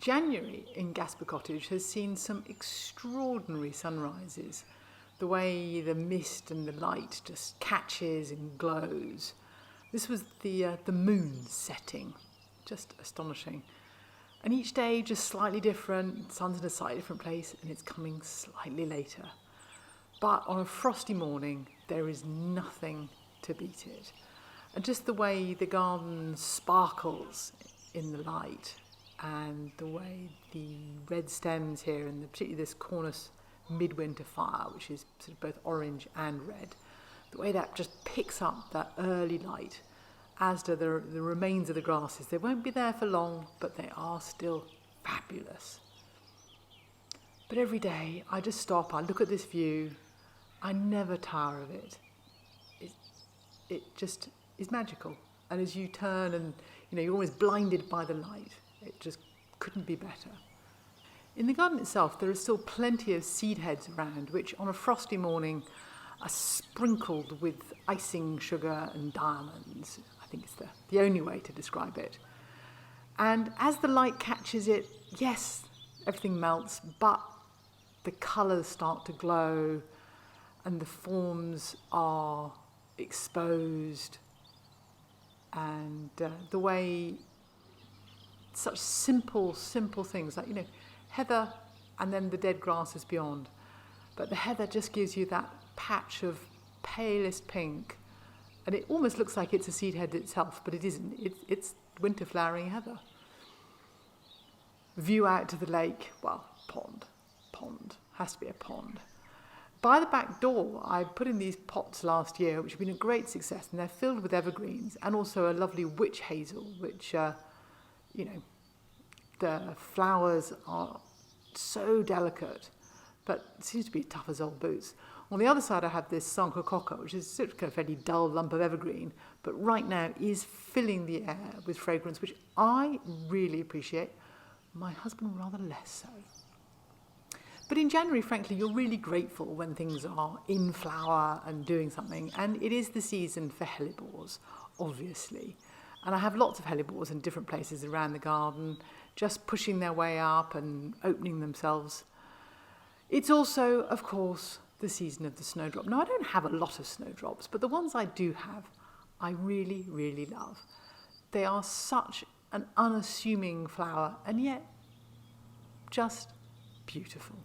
January in Gasper Cottage has seen some extraordinary sunrises. The way the mist and the light just catches and glows. This was the moon setting, just astonishing. And each day just slightly different, the sun's in a slightly different place and it's coming slightly later. But on a frosty morning, there is nothing to beat it. And just the way the garden sparkles in the light and the way the red stems here and particularly this Cornus midwinter fire, which is sort of both orange and red, the way that just picks up that early light, as do the remains of the grasses. They won't be there for long, but they are still fabulous. But every day I just stop, I look at this view, I never tire of it. It just is magical. And as you turn and you're always blinded by the light, it just couldn't be better. In the garden itself, there are still plenty of seed heads around, which on a frosty morning are sprinkled with icing sugar and diamonds. I think it's the only way to describe it. And as the light catches it, yes, everything melts, but the colours start to glow and the forms are exposed. And the way such simple things like, heather and then the dead grasses beyond. But the heather just gives you that patch of palest pink. And it almost looks like it's a seed head itself, but it isn't. It's winter flowering heather. View out to the lake, pond, has to be a pond. By the back door, I put in these pots last year, which have been a great success, and they're filled with evergreens and also a lovely witch hazel, which, the flowers are so delicate, but it seems to be tough as old boots. On the other side, I have this Sankokoka, which is sort of a fairly dull lump of evergreen, but right now is filling the air with fragrance, which I really appreciate. My husband rather less so. But in January, frankly, you're really grateful when things are in flower and doing something. And it is the season for hellebores, obviously. And I have lots of hellebores in different places around the garden, just pushing their way up and opening themselves. It's also, of course, the season of the snowdrop. Now, I don't have a lot of snowdrops, but the ones I do have, I really, really love. They are such an unassuming flower and yet just beautiful.